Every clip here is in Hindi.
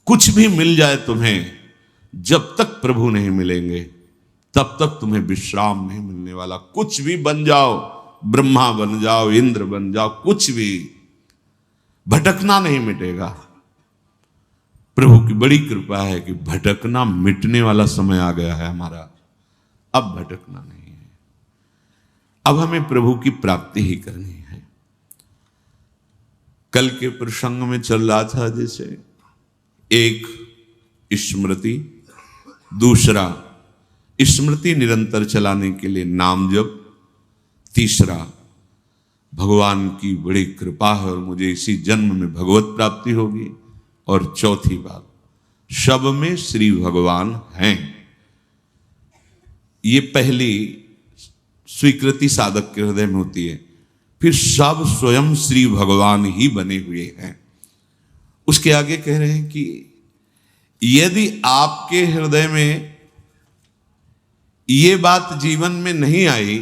कुछ भी मिल जाए तुम्हें, जब तक प्रभु नहीं मिलेंगे तब तक तुम्हें विश्राम नहीं मिलने वाला। कुछ भी बन जाओ, ब्रह्मा बन जाओ, इंद्र बन जाओ, कुछ भी, भटकना नहीं मिटेगा। प्रभु की बड़ी कृपा है कि भटकना मिटने वाला समय आ गया है हमारा। अब भटकना नहीं है, अब हमें प्रभु की प्राप्ति ही करनी है। कल के प्रसंग में चल रहा था जैसे एक स्मृति, दूसरा स्मृति निरंतर चलाने के लिए नाम जप, तीसरा भगवान की बड़ी कृपा है और मुझे इसी जन्म में भगवत प्राप्ति होगी, और चौथी बात सब में श्री भगवान हैं। ये पहली स्वीकृति साधक के हृदय में होती है, फिर सब स्वयं श्री भगवान ही बने हुए हैं। उसके आगे कह रहे हैं कि यदि आपके हृदय में ये बात जीवन में नहीं आई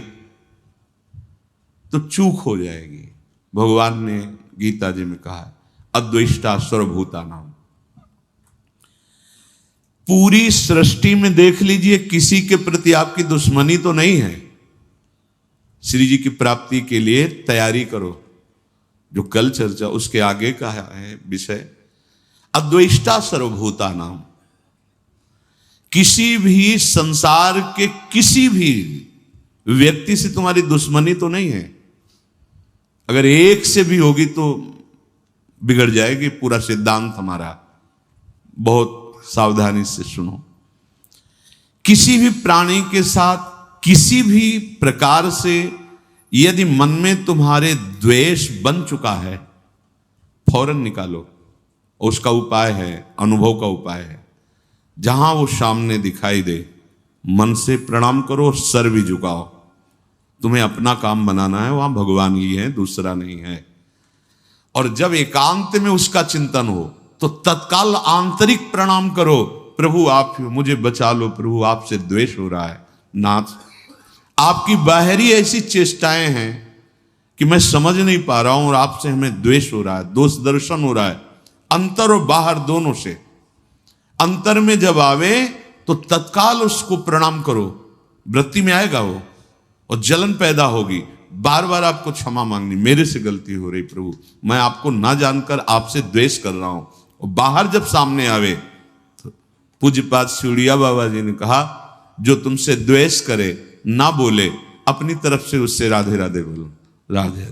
तो चूक हो जाएगी। भगवान ने गीता जी में कहा अद्वेष्टा सर्वभूतानां। पूरी सृष्टि में देख लीजिए, किसी के प्रति आपकी दुश्मनी तो नहीं है। श्री जी की प्राप्ति के लिए तैयारी करो। जो कल चर्चा उसके आगे का है विषय अद्वेष्टा सर्वभूतानां। किसी भी संसार के किसी भी व्यक्ति से तुम्हारी दुश्मनी तो नहीं है। अगर एक से भी होगी तो बिगड़ जाएगी पूरा सिद्धांत हमारा। बहुत सावधानी से सुनो। किसी भी प्राणी के साथ किसी भी प्रकार से यदि मन में तुम्हारे द्वेष बन चुका है, फौरन निकालो। उसका उपाय है, अनुभव का उपाय है। जहां वो सामने दिखाई दे मन से प्रणाम करो, सर भी झुकाओ। तुम्हें अपना काम बनाना है, वहां भगवान ही है, दूसरा नहीं है। और जब एकांत में उसका चिंतन हो तो तत्काल आंतरिक प्रणाम करो, प्रभु आप मुझे बचा लो, प्रभु आपसे द्वेष हो रहा है। नाथ, आपकी बाहरी ऐसी चेष्टाएं हैं कि मैं समझ नहीं पा रहा हूं और आपसे हमें द्वेष हो रहा है, दोष दर्शन हो रहा है, अंतर और बाहर दोनों से। अंतर में जब आवे तो तत्काल उसको प्रणाम करो, वृत्ति में आएगा वो और जलन पैदा होगी। बार बार आपको क्षमा मांगनी, मेरे से गलती हो रही प्रभु, मैं आपको ना जानकर आपसे द्वेष कर रहा हूं। और बाहर जब सामने आवे तो पूज्यपाद सिउड़िया बाबा जी ने कहा जो तुमसे द्वेष करे ना बोले, अपनी तरफ से उससे राधे राधे बोलो। राधे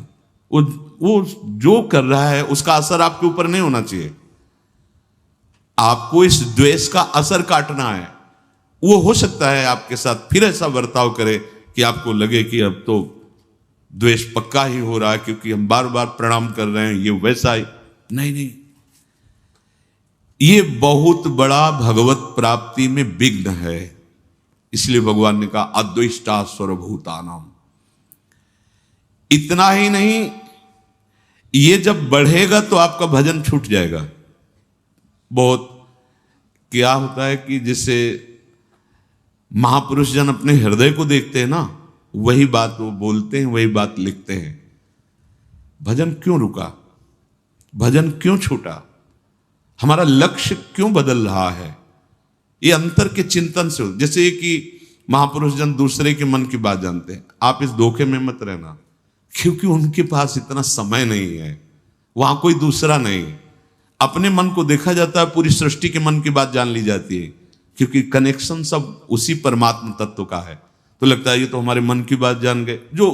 वो जो कर रहा है उसका असर आपके ऊपर नहीं होना चाहिए। आपको इस द्वेष का असर काटना है। वो हो सकता है आपके साथ फिर ऐसा बर्ताव करे कि आपको लगे कि अब तो द्वेष पक्का ही हो रहा है क्योंकि हम बार बार प्रणाम कर रहे हैं, ये वैसा ही नहीं। ये बहुत बड़ा भगवत प्राप्ति में विघ्न है। इसलिए भगवान ने कहा अद्वेष्टा सर्वभूतानां। इतना ही नहीं, ये जब बढ़ेगा तो आपका भजन छूट जाएगा। बहुत क्या होता है कि जैसे महापुरुष जन अपने हृदय को देखते हैं ना, वही बात वो बोलते हैं, वही बात लिखते हैं। भजन क्यों रुका, भजन क्यों छूटा, हमारा लक्ष्य क्यों बदल रहा है, ये अंतर के चिंतन से। जैसे कि महापुरुष जन दूसरे के मन की बात जानते हैं, आप इस धोखे में मत रहना, क्योंकि उनके पास इतना समय नहीं है, वहां कोई दूसरा नहीं। अपने मन को देखा जाता है, पूरी सृष्टि के मन की बात जान ली जाती है, क्योंकि कनेक्शन सब उसी परमात्मा तत्व का है। तो लगता है ये तो हमारे मन की बात जान गए। जो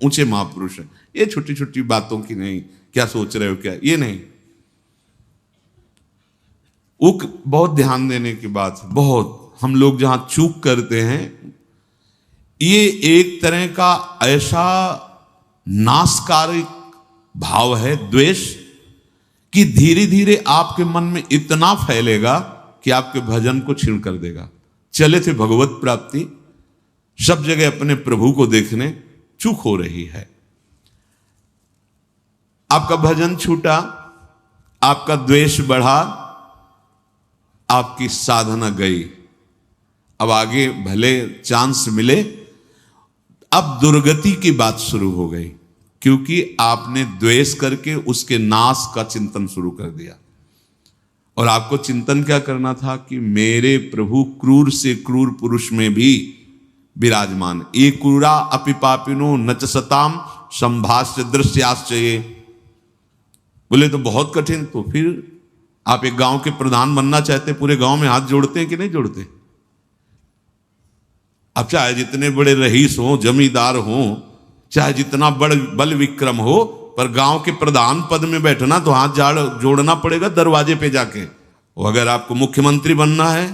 ऊंचे महापुरुष हैं, ये छोटी छोटी बातों की नहीं, क्या सोच रहे हो क्या, ये नहीं। वो बहुत ध्यान देने की बात है। बहुत हम लोग जहां चूक करते हैं, ये एक तरह का ऐसा नाशकारी भाव है द्वेष कि धीरे धीरे आपके मन में इतना फैलेगा कि आपके भजन को छीन कर देगा। चले थे भगवत प्राप्ति, सब जगह अपने प्रभु को देखने, चूक हो रही है। आपका भजन छूटा, आपका द्वेष बढ़ा, आपकी साधना गई। अब आगे भले चांस मिले, अब दुर्गति की बात शुरू हो गई, क्योंकि आपने द्वेष करके उसके नाश का चिंतन शुरू कर दिया। और आपको चिंतन क्या करना था कि मेरे प्रभु क्रूर से क्रूर पुरुष में भी विराजमान, ये क्रूरा अपि पापिनो न च सताम संभाष्य दृश्याश्चये। बोले तो बहुत कठिन। तो फिर आप एक गांव के प्रधान बनना चाहते, पूरे गांव में हाथ जोड़ते हैं कि नहीं जोड़ते? अब चाहे जितने बड़े रईस हो, जमींदार हो, चाहे जितना बड़ बल विक्रम हो, पर गांव के प्रधान पद में बैठना तो हाथ जोड़ना पड़ेगा दरवाजे पे जाके। और अगर आपको मुख्यमंत्री बनना है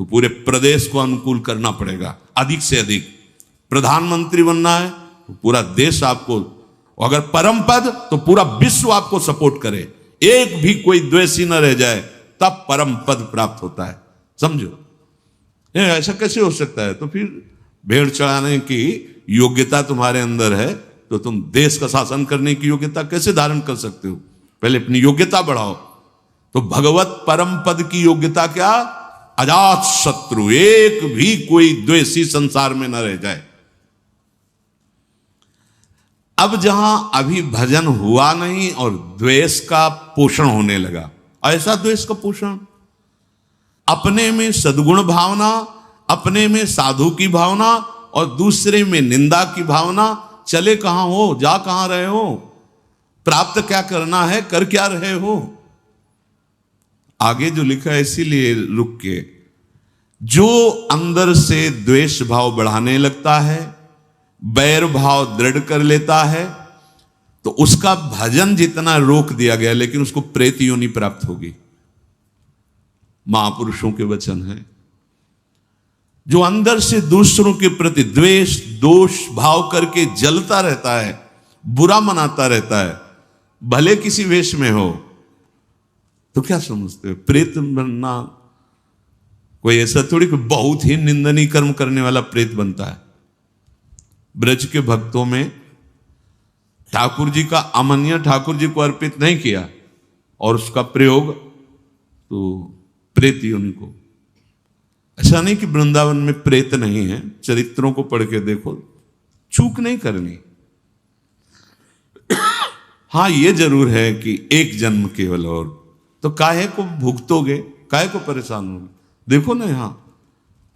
तो पूरे प्रदेश को अनुकूल करना पड़ेगा अधिक से अधिक। प्रधानमंत्री बनना है तो पूरा देश आपको, अगर परम पद तो पूरा विश्व आपको सपोर्ट करे, एक भी कोई द्वेषी न रह जाए, तब परम पद प्राप्त होता है। समझो, ऐसा कैसे हो सकता है? तो फिर भेड़ चढ़ाने की योग्यता तुम्हारे अंदर है तो तुम देश का शासन करने की योग्यता कैसे धारण कर सकते हो? पहले अपनी योग्यता बढ़ाओ। तो भगवत परम पद की योग्यता क्या? अजात शत्रु, एक भी कोई द्वेषी संसार में न रह जाए। अब जहां अभी भजन हुआ नहीं और द्वेष का पोषण होने लगा, ऐसा द्वेष का पोषण, अपने में सद्गुण भावना, अपने में साधु की भावना और दूसरे में निंदा की भावना, चले कहां हो, जा कहां रहे हो, प्राप्त क्या करना है, कर क्या रहे हो? आगे जो लिखा है इसीलिए रुक के, जो अंदर से द्वेष भाव बढ़ाने लगता है, बैर भाव दृढ़ कर लेता है, तो उसका भजन जितना रोक दिया गया, लेकिन उसको प्रेत योनि प्राप्त होगी। महापुरुषों के वचन है। जो अंदर से दूसरों के प्रति द्वेष दोष भाव करके जलता रहता है, बुरा मनाता रहता है, भले किसी वेश में हो, तो क्या समझते हो? प्रेत बनना कोई ऐसा थोड़ी कि बहुत ही निंदनीय कर्म करने वाला प्रेत बनता है। ब्रज के भक्तों में ठाकुर जी का अमन्य ठाकुर जी को अर्पित नहीं किया और उसका प्रयोग तो प्रेत योनि को। ऐसा नहीं कि वृंदावन में प्रेत नहीं है, चरित्रों को पढ़ के देखो, चूक नहीं करनी। हाँ, ये जरूर है कि एक जन्म केवल, और तो काहे को भुगतोगे, काहे को परेशान होगे? देखो ना, यहां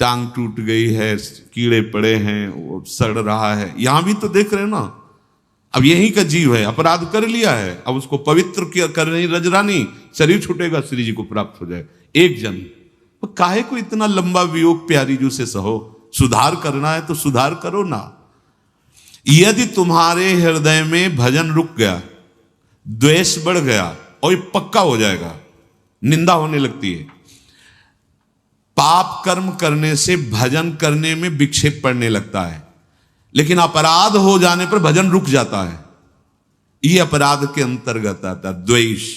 टांग टूट गई है, कीड़े पड़े हैं, वो सड़ रहा है, यहां भी तो देख रहे हो ना। अब यही का जीव है, अपराध कर लिया है, अब उसको पवित्र कर रही रजरानी, शरीर छूटेगा, श्री जी को प्राप्त हो जाए एक जन्म। तो काहे को इतना लंबा वियोग प्यारी जू से सहो? सुधार करना है तो सुधार करो ना। यदि तुम्हारे हृदय में भजन रुक गया, द्वेष बढ़ गया, और ये पक्का हो जाएगा, निंदा होने लगती है। पाप कर्म करने से भजन करने में विक्षेप पड़ने लगता है, लेकिन अपराध हो जाने पर भजन रुक जाता है। ये अपराध के अंतर्गत आता है द्वेष।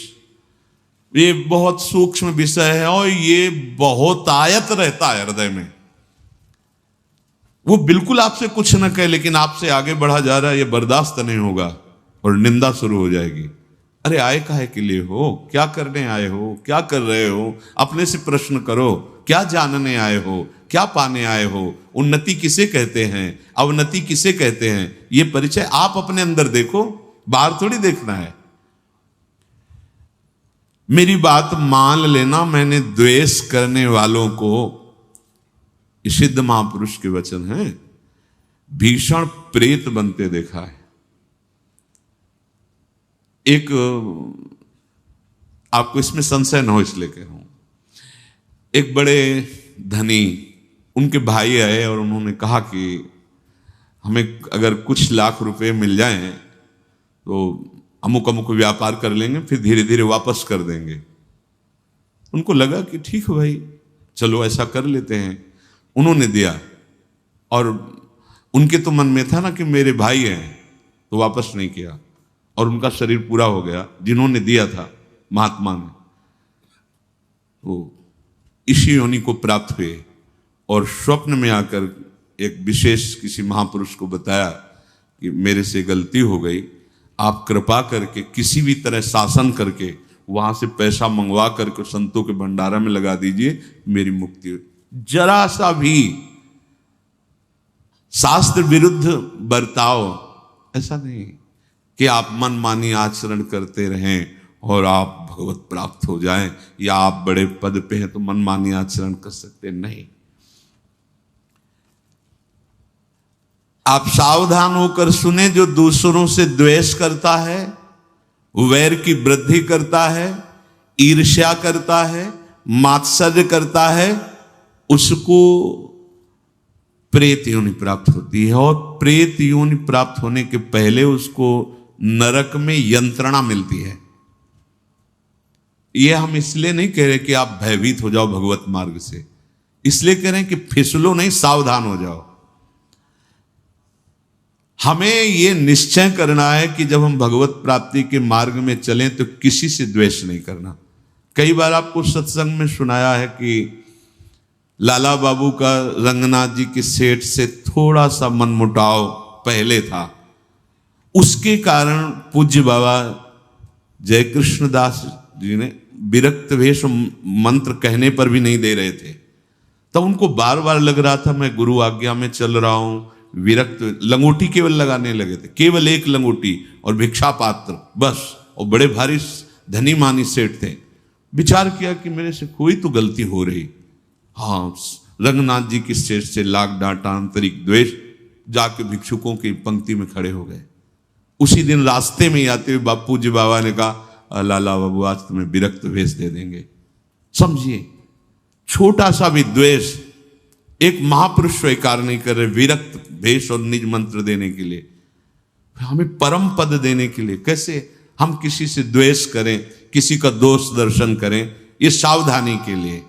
ये बहुत सूक्ष्म विषय है और ये बहुत आयत रहता है हृदय में। वो बिल्कुल आपसे कुछ न कहे, लेकिन आपसे आगे बढ़ा जा रहा है, ये बर्दाश्त नहीं होगा और निंदा शुरू हो जाएगी। अरे आए काहे के लिए हो? क्या करने आए हो? क्या कर रहे हो? अपने से प्रश्न करो। क्या जानने आए हो? क्या पाने आए हो? उन्नति किसे कहते हैं? अवनति किसे कहते हैं? ये परिचय आप अपने अंदर देखो, बाहर थोड़ी देखना है। मेरी बात मान लेना, मैंने द्वेष करने वालों को, सिद्ध महापुरुष के वचन हैं, भीषण प्रेत बनते देखा है। एक, आपको इसमें संशय न हो इसलिए कह रहा हूं, एक बड़े धनी, उनके भाई आए और उन्होंने कहा कि हमें अगर कुछ लाख रुपए मिल जाएं तो अमुक अमुक व्यापार कर लेंगे, फिर धीरे धीरे वापस कर देंगे। उनको लगा कि ठीक है भाई, चलो ऐसा कर लेते हैं। उन्होंने दिया और उनके तो मन में था ना कि मेरे भाई हैं, तो वापस नहीं किया और उनका शरीर पूरा हो गया। जिन्होंने दिया था महात्मा ने, वो इसी योनि को प्राप्त हुए और स्वप्न में आकर एक विशेष किसी महापुरुष को बताया कि मेरे से गलती हो गई, आप कृपा करके किसी भी तरह शासन करके वहां से पैसा मंगवा करके संतों के भंडारा में लगा दीजिए, मेरी मुक्ति हो। जरा सा भी शास्त्र विरुद्ध बर्ताव, ऐसा नहीं कि आप मनमानी आचरण करते रहें और आप भगवत प्राप्त हो जाएं, या आप बड़े पद पे हैं तो मनमानी आचरण कर सकते नहीं। आप सावधान होकर सुने, जो दूसरों से द्वेष करता है, वैर की वृद्धि करता है, ईर्ष्या करता है, मात्सर्य करता है, उसको प्रेत योनि प्राप्त होती है। और प्रेत योनि प्राप्त होने के पहले उसको नरक में यंत्रणा मिलती है। यह हम इसलिए नहीं कह रहे कि आप भयभीत हो जाओ भगवत मार्ग से, इसलिए कह रहे हैं कि फिसलो नहीं, सावधान हो जाओ। हमें यह निश्चय करना है कि जब हम भगवत प्राप्ति के मार्ग में चलें तो किसी से द्वेष नहीं करना। कई बार आपको सत्संग में सुनाया है कि लाला बाबू का रंगनाथ जी के सेठ से थोड़ा सा मनमुटाव पहले था, उसके कारण पूज्य बाबा जय कृष्णदास जी ने विरक्त भेष मंत्र कहने पर भी नहीं दे रहे थे। तब उनको बार बार लग रहा था मैं गुरु आज्ञा में चल रहा हूं, विरक्त। लंगोटी केवल लगाने लगे थे, केवल एक लंगोटी और भिक्षा पात्र बस, और बड़े भारी धनी मानी सेठ थे। विचार किया कि मेरे से कोई तो गलती हो रही। हाँ, रंगनाथ जी की सेठ से लाग डांटा, आंतरिक द्वेष, जाके भिक्षुकों की पंक्ति में खड़े हो गए। उसी दिन रास्ते में ही आते हुए बापू जी बाबा ने कहा लाला बाबू आज तुम्हें विरक्त भेष दे देंगे। समझिए, छोटा सा भी द्वेष एक महापुरुष स्वीकार नहीं कर रहे, विरक्त भेष और निज मंत्र देने के लिए, हमें परम पद देने के लिए। कैसे हम किसी से द्वेष करें, किसी का दोष दर्शन करें, ये सावधानी के लिए।